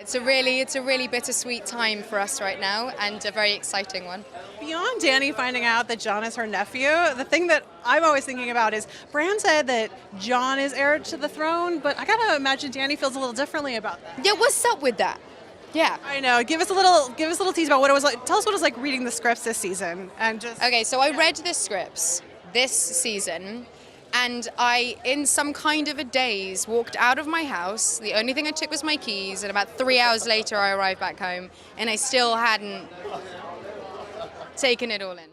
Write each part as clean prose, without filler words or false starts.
It's a really bittersweet time for us right now, and a very exciting one. Beyond Dani finding out that Jon is her nephew, the thing that I'm always thinking about is Bran said that Jon is heir to the throne, but I gotta imagine Dani feels a little differently about that. Yeah, what's up with that? Yeah. I know. Give us a little tease about what it was like. Tell us what it was like reading the scripts this season, and just Okay, so I read the scripts this season, and I, in some kind of a daze, walked out of my house. The only thing I took was my keys, and about 3 hours later I arrived back home, and I still hadn't taken it all in.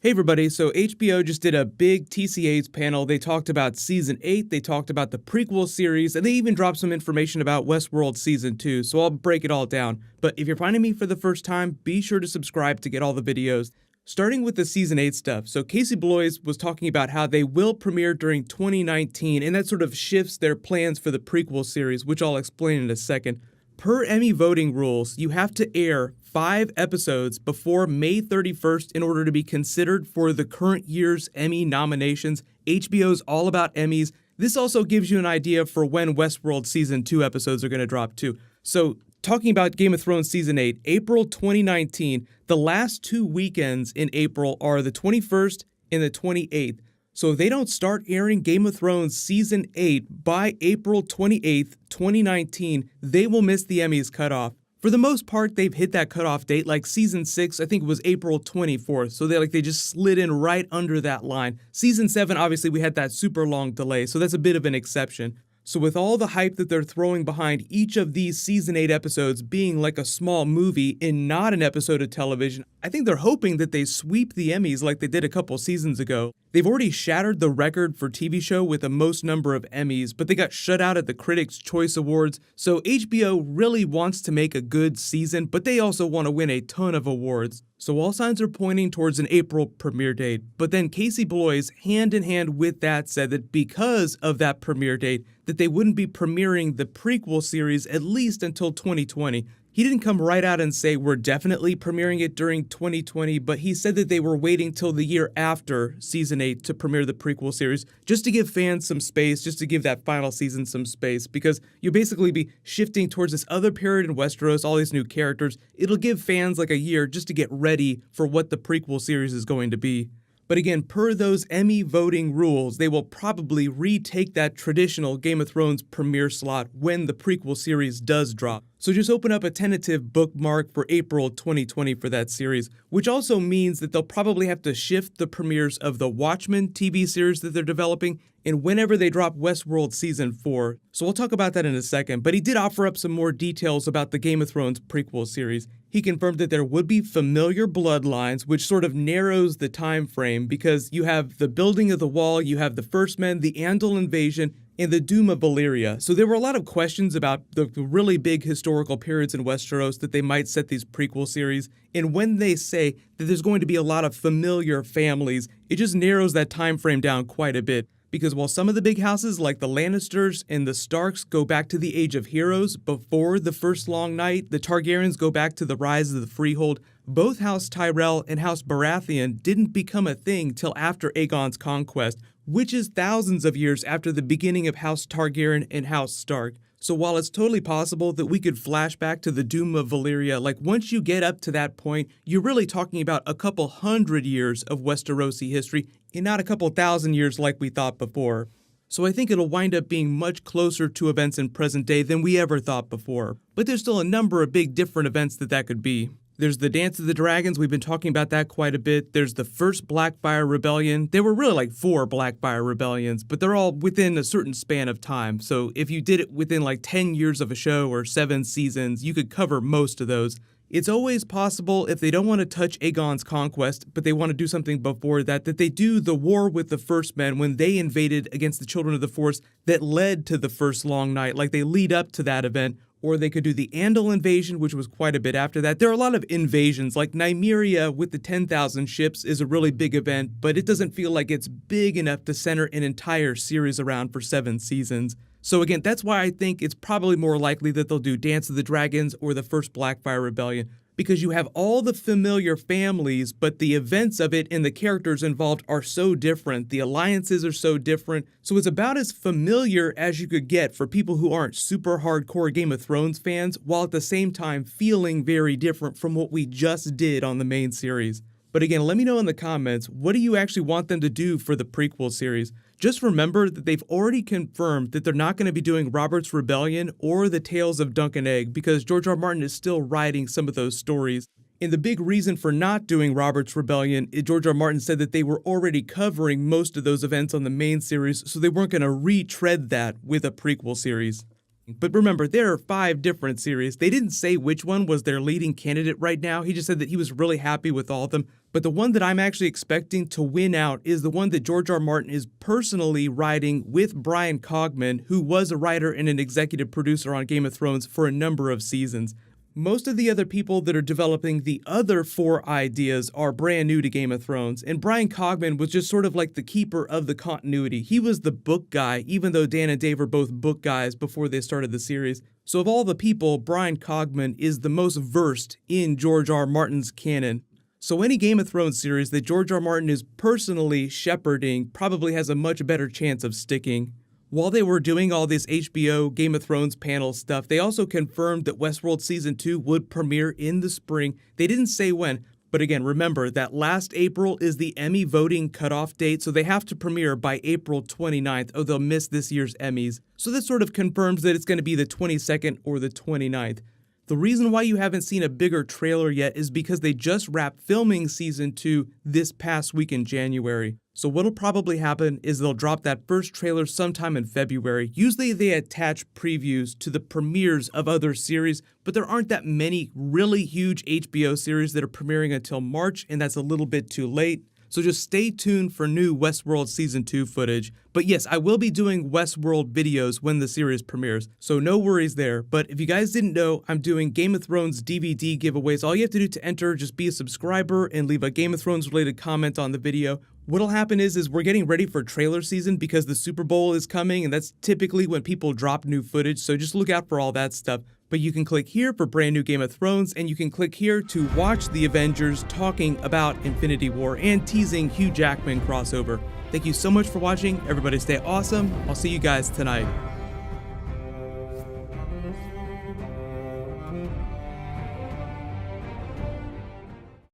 Hey everybody, so HBO just did a big TCA's panel. They talked about Season 8, they talked about the prequel series, and they even dropped some information about Westworld Season 2, so I'll break it all down. But if you're finding me for the first time, be sure to subscribe to get all the videos. Starting with the Season 8 stuff, so Casey Bloys was talking about how they will premiere during 2019, and that sort of shifts their plans for the prequel series, which I'll explain in a second. Per Emmy voting rules, you have to air 5 episodes before May 31st in order to be considered for the current year's Emmy nominations. HBO's all about Emmys. This also gives you an idea for when Westworld Season 2 episodes are going to drop too. So, talking about Game of Thrones Season 8, April 2019, the last 2 weekends in April are the 21st and the 28th. So if they don't start airing Game of Thrones Season 8 by April 28th, 2019, they will miss the Emmys cutoff. For the most part, they've hit that cutoff date, like Season 6, I think it was April 24th, so they just slid in right under that line. Season 7, obviously, we had that super long delay, so that's a bit of an exception. So with all the hype that they're throwing behind each of these Season 8 episodes being like a small movie and not an episode of television, I think they're hoping that they sweep the Emmys like they did a couple seasons ago. They've already shattered the record for TV show with the most number of Emmys, but they got shut out at the Critics' Choice Awards, so HBO really wants to make a good season, but they also want to win a ton of awards. So all signs are pointing towards an April premiere date, but then Casey Bloys, hand in hand with that, said that because of that premiere date, that they wouldn't be premiering the prequel series at least until 2020. He didn't come right out and say we're definitely premiering it during 2020, but he said that they were waiting till the year after Season 8 to premiere the prequel series, just to give fans some space, just to give that final season some space, because you'll basically be shifting towards this other period in Westeros, all these new characters. It'll give fans like a year just to get ready for what the prequel series is going to be. But again, per those Emmy voting rules, they will probably retake that traditional Game of Thrones premiere slot when the prequel series does drop. So just open up a tentative bookmark for April 2020 for that series, which also means that they'll probably have to shift the premieres of the Watchmen TV series that they're developing and whenever they drop Westworld Season 4. So we'll talk about that in a second, but he did offer up some more details about the Game of Thrones prequel series. He confirmed that there would be familiar bloodlines, which sort of narrows the time frame because you have the building of the wall, you have the First Men, the Andal invasion, and the Doom of Valyria. So there were a lot of questions about the really big historical periods in Westeros that they might set these prequel series. And when they say that there's going to be a lot of familiar families, it just narrows that time frame down quite a bit. Because while some of the big houses like the Lannisters and the Starks go back to the Age of Heroes before the First Long Night, the Targaryens go back to the rise of the Freehold, both House Tyrell and House Baratheon didn't become a thing till after Aegon's conquest, which is thousands of years after the beginning of House Targaryen and House Stark. So while it's totally possible that we could flash back to the Doom of Valyria, like once you get up to that point, you're really talking about a couple hundred years of Westerosi history and not a couple thousand years like we thought before. So I think it'll wind up being much closer to events in present day than we ever thought before. But there's still a number of big different events that could be. There's the Dance of the Dragons, we've been talking about that quite a bit. There's the first Blackfyre Rebellion. There were really like 4 Blackfyre Rebellions, but they're all within a certain span of time. So if you did it within like 10 years of a show or 7 seasons, you could cover most of those. It's always possible, if they don't want to touch Aegon's conquest, but they want to do something before that they do the war with the First Men when they invaded against the Children of the Forest that led to the First Long Night, like they lead up to that event. Or they could do the Andal invasion, which was quite a bit after that. There are a lot of invasions, like Nymeria with the 10,000 ships is a really big event, but it doesn't feel like it's big enough to center an entire series around for 7 seasons. So again, that's why I think it's probably more likely that they'll do Dance of the Dragons or the first Blackfyre Rebellion. because you have all the familiar families, but the events of it and the characters involved are so different. The alliances are so different. So it's about as familiar as you could get for people who aren't super hardcore Game of Thrones fans, while at the same time feeling very different from what we just did on the main series. But again, let me know in the comments, what do you actually want them to do for the prequel series? Just remember that they've already confirmed that they're not going to be doing Robert's Rebellion or the Tales of Dunk and Egg because George R. R. Martin is still writing some of those stories. And the big reason for not doing Robert's Rebellion is George R. R. Martin said that they were already covering most of those events on the main series, so they weren't going to retread that with a prequel series. But remember, there are 5 different series. They didn't say which one was their leading candidate right now. He just said that he was really happy with all of them. But the one that I'm actually expecting to win out is the one that George R. R. Martin is personally writing with Brian Cogman, who was a writer and an executive producer on Game of Thrones for a number of seasons. Most of the other people that are developing the other 4 ideas are brand new to Game of Thrones, and Brian Cogman was just sort of like the keeper of the continuity. He was the book guy, even though Dan and Dave are both book guys before they started the series. So of all the people, Brian Cogman is the most versed in George R. R. Martin's canon. So any Game of Thrones series that George R. R. Martin is personally shepherding probably has a much better chance of sticking. While they were doing all this HBO Game of Thrones panel stuff, they also confirmed that Westworld Season 2 would premiere in the spring. They didn't say when, but again, remember that last April is the Emmy voting cutoff date, so they have to premiere by April 29th, or they'll miss this year's Emmys. So this sort of confirms that it's going to be the 22nd or the 29th. The reason why you haven't seen a bigger trailer yet is because they just wrapped filming Season 2 this past week in January. So what'll probably happen is they'll drop that first trailer sometime in February. Usually they attach previews to the premieres of other series, but there aren't that many really huge HBO series that are premiering until March, and that's a little bit too late. So just stay tuned for new Westworld Season 2 footage. But yes, I will be doing Westworld videos when the series premieres, so no worries there. But if you guys didn't know, I'm doing Game of Thrones DVD giveaways. All you have to do to enter, just be a subscriber and leave a Game of Thrones related comment on the video. What'll happen is we're getting ready for trailer season because the Super Bowl is coming, and that's typically when people drop new footage, so just look out for all that stuff. But you can click here for brand new Game of Thrones, and you can click here to watch the Avengers talking about Infinity War and teasing Hugh Jackman crossover. Thank you so much for watching. Everybody stay awesome. I'll see you guys tonight.